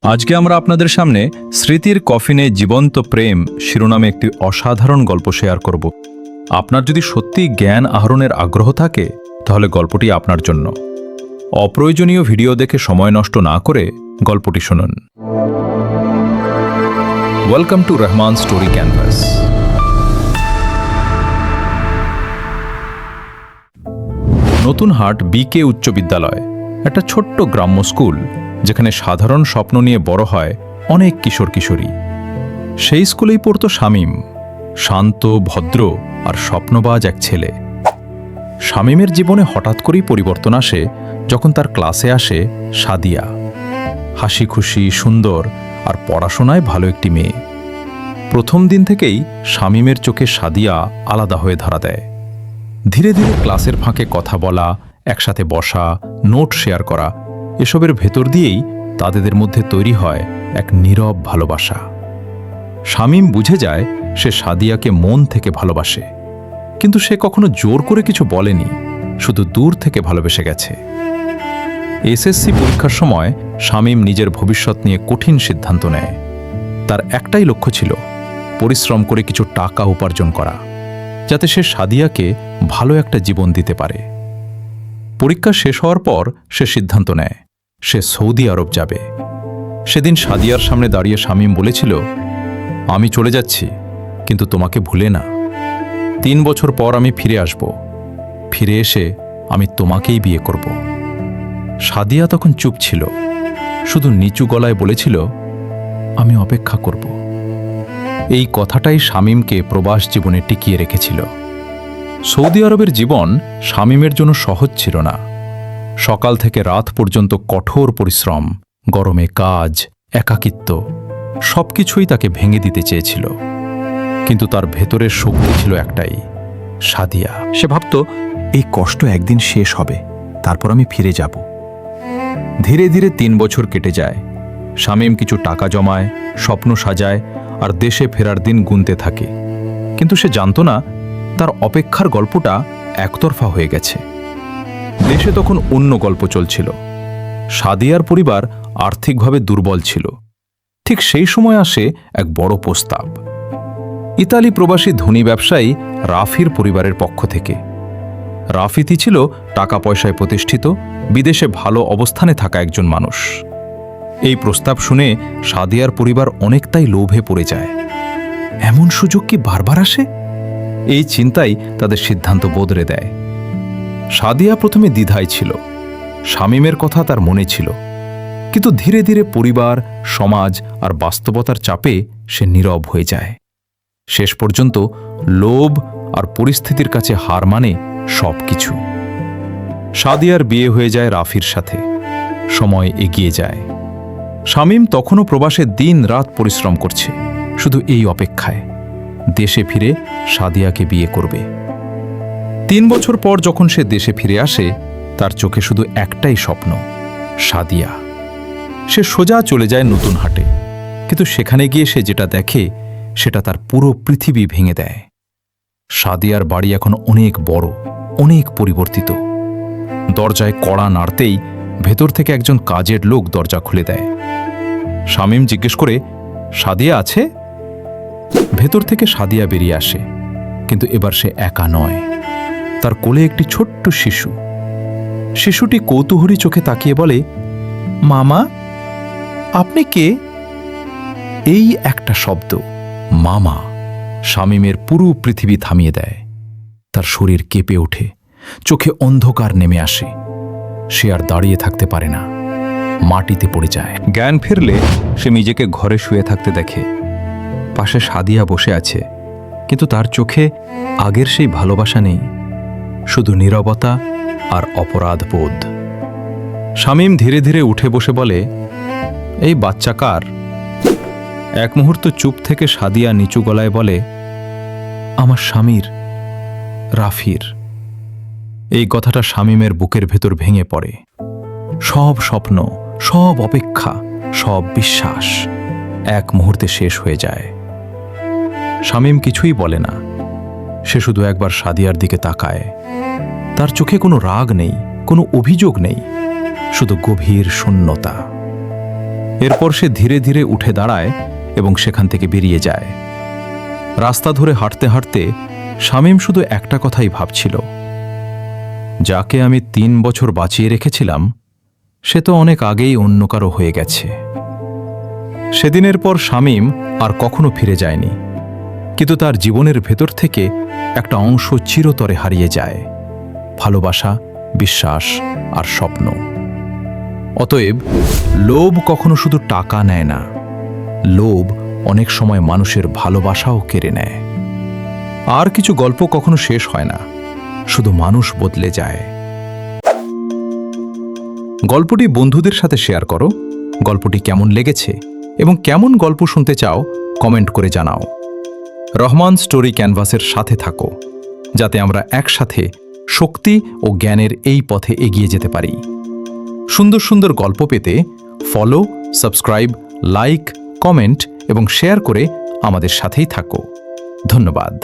আজকে আমরা আপনাদের সামনে স্মৃতির কফিনে জীবন্ত প্রেম শিরোনামে একটি অসাধারণ গল্প শেয়ার করব। আপনার যদি সত্যি জ্ঞান আহরণের আগ্রহ থাকে তাহলে গল্পটি আপনার জন্য। অপ্রয়োজনীয় ভিডিও দেখে সময় নষ্ট না করে গল্পটি শুনুন। Welcome to Rahman story canvas. Natunhat BK উচ্চ বিদ্যালয় একটা ছোট্ট গ্রাম্য স্কুল, যেখানে সাধারণ স্বপ্ন নিয়ে বড় হয় অনেক কিশোর কিশোরী। সেই স্কুলেই পড়তো শামীম, শান্ত, ভদ্র আর স্বপ্নবাজ এক ছেলে। শামীমের জীবনে হঠাৎ করেই পরিবর্তন আসে যখন তার ক্লাসে আসে সাদিয়া, হাসি খুশি, সুন্দর আর পড়াশোনায় ভালো একটি মেয়ে। প্রথম দিন থেকেই শামীমের চোখে সাদিয়া আলাদা হয়ে ধরা দেয়। ধীরে ধীরে ক্লাসের ফাঁকে কথা বলা, একসাথে বসা, নোট শেয়ার করা, এসবের ভেতর দিয়েই তাদের মধ্যে তৈরি হয় এক নীরব ভালোবাসা। শামীম বুঝে যায় সে সাদিয়াকে মন থেকে ভালোবাসে, কিন্তু সে কখনো জোর করে কিছু বলেনি, শুধু দূর থেকে ভালোবেসে গেছে। এসএসসি পরীক্ষার সময় শামীম নিজের ভবিষ্যৎ নিয়ে কঠিন সিদ্ধান্ত নেয়। তার একটাই লক্ষ্য ছিল পরিশ্রম করে কিছু টাকা উপার্জন করা, যাতে সে সাদিয়াকে ভালো একটা জীবন দিতে পারে। পরীক্ষা শেষ হওয়ার পর সে সিদ্ধান্ত নেয় সে সৌদি আরব যাবে। সেদিন সাদিয়ার সামনে দাঁড়িয়ে শামীম বলেছিল, আমি চলে যাচ্ছি, কিন্তু তোমাকে ভুলে না। 3 বছর পর আমি ফিরে আসব, ফিরে এসে আমি তোমাকেই বিয়ে করব। সাদিয়া তখন চুপ ছিল, শুধু নিচু গলায় বলেছিল, আমি অপেক্ষা করব। এই কথাটাই শামীমকে প্রবাস জীবনে টিকিয়ে রেখেছিল। সৌদি আরবের জীবন শামীমের জন্য সহজ ছিল না। সকাল থেকে রাত পর্যন্ত কঠোর পরিশ্রম, গরমে কাজ, একাকিত্ব, সবকিছুই তাকে ভেঙে দিতে চেয়েছিল। কিন্তু তার ভেতরের শক্তি ছিল একটাই, সাদিয়া। সে ভাবত, এই কষ্ট একদিন শেষ হবে, তারপর আমি ফিরে যাব। ধীরে ধীরে 3 বছর কেটে যায়। শামীম কিছু টাকা জমায়, স্বপ্ন সাজায় আর দেশে ফেরার দিন গুনতে থাকে। কিন্তু সে জানত না তার অপেক্ষার গল্পটা একতরফা হয়ে গেছে। দেশে তখন অন্য গল্প চলছিল। সাদিয়ার পরিবার আর্থিকভাবে দুর্বল ছিল। ঠিক সেই সময় আসে এক বড় প্রস্তাব, ইতালি প্রবাসী ধনী ব্যবসায়ী রাফির পরিবারের পক্ষ থেকে। রাফিতি ছিল টাকা পয়সায় প্রতিষ্ঠিত, বিদেশে ভালো অবস্থানে থাকা একজন মানুষ। এই প্রস্তাব শুনে সাদিয়ার পরিবার অনেকটাই লোভে পড়ে যায়। এমন সুযোগ কি বারবার আসে? এই চিন্তাই তাদের সিদ্ধান্ত বদলে দেয়। সাদিয়া প্রথমে দ্বিধায় ছিল, শামীমের কথা তার মনে ছিল, কিন্তু ধীরে ধীরে পরিবার, সমাজ আর বাস্তবতার চাপে সে নীরব হয়ে যায়। শেষ পর্যন্ত লোভ আর পরিস্থিতির কাছে হার মানে সবকিছু। সাদিয়ার বিয়ে হয়ে যায় রাফির সাথে। সময় এগিয়ে যায়। শামীম তখনও প্রবাসে দিন রাত পরিশ্রম করছে, শুধু এই অপেক্ষায় দেশে ফিরে সাদিয়াকে বিয়ে করবে। 3 বছর পর যখন সে দেশে ফিরে আসে, তার চোখে শুধু একটাই স্বপ্ন, সাদিয়া। সে সোজা চলে যায় নতুনহাটে, কিন্তু সেখানে গিয়ে সে যেটা দেখে সেটা তার পুরো পৃথিবী ভেঙে দেয়। সাদিয়ার বাড়ি এখন অনেক বড়, অনেক পরিবর্তিত। দরজায় কড়া নাড়তেই ভেতর থেকে একজন কাজের লোক দরজা খুলে দেয়। শামীম জিজ্ঞেস করে, সাদিয়া আছে? ভেতর থেকে সাদিয়া বেরিয়ে আসে, কিন্তু এবার সে একা নয়। তার কোলে একটি ছোট্ট শিশু। শিশুটি কৌতূহলী চোখে তাকিয়ে বলে, মামা, আপনি কে? এই একটা শব্দ, মামা, শামীমের পুরো পৃথিবী থামিয়ে দেয়। তার শরীর কেঁপে ওঠে, চোখে অন্ধকার নেমে আসে। সে আর দাঁড়িয়ে থাকতে পারে না, মাটিতে পড়ে যায়। জ্ঞান ফিরলে সে নিজেকে ঘরে শুয়ে থাকতে দেখে। পাশে সাদিয়া বসে আছে, কিন্তু তার চোখে আগের সেই ভালোবাসা নেই, শুধু নীরবতা আর অপরাধ বোধ। শামীম ধীরে ধীরে উঠে বসে বলে, এই বাচ্চা কার? এক মুহূর্ত চুপ থেকে সাদিয়া নিচু গলায় বলে, আমার স্বামীর, রাফির। এই কথাটা শামীমের বুকের ভেতর ভেঙে পড়ে। সব স্বপ্ন, সব অপেক্ষা, সব বিশ্বাস এক মুহূর্তে শেষ হয়ে যায়। শামীম কিছুই বলে না। সে শুধু একবার সাদিয়ার দিকে তাকায়। তার চোখে কোনো রাগ নেই, কোনো অভিযোগ নেই, শুধু গভীর শূন্যতা। এরপর সে ধীরে ধীরে উঠে দাঁড়ায় এবং সেখান থেকে বেরিয়ে যায়। রাস্তা ধরে হাঁটতে হাঁটতে শামীম শুধু একটা কথাই ভাবছিল, যাকে আমি 3 বছর বাঁচিয়ে রেখেছিলাম সে তো অনেক আগেই অন্য কারো হয়ে গেছে। সেদিনের পর শামীম আর কখনো ফিরে যায়নি, কিন্তু তার জীবনের ভেতর থেকে একটা অংশ চিরতরে হারিয়ে যায়, ভালোবাসা, বিশ্বাস আর স্বপ্ন। অতএব লোভ কখনো শুধু টাকা নেয় না, লোভ অনেক সময় মানুষের ভালোবাসাও কেড়ে নেয়। আর কিছু গল্প কখনো শেষ হয় না, শুধু মানুষ বদলে যায়। গল্পটি বন্ধুদের সাথে শেয়ার করো। গল্পটি কেমন লেগেছে এবং কেমন গল্প শুনতে চাও কমেন্ট করে জানাও। রহমান স্টোরি ক্যানভাসের সাথে থাকো, যাতে আমরা একসাথে শক্তি ও জ্ঞানের এই পথে এগিয়ে যেতে পারি। সুন্দর সুন্দর গল্প পেতে ফলো, সাবস্ক্রাইব, লাইক, কমেন্ট এবং শেয়ার করে আমাদের সাথেই থাকো। ধন্যবাদ।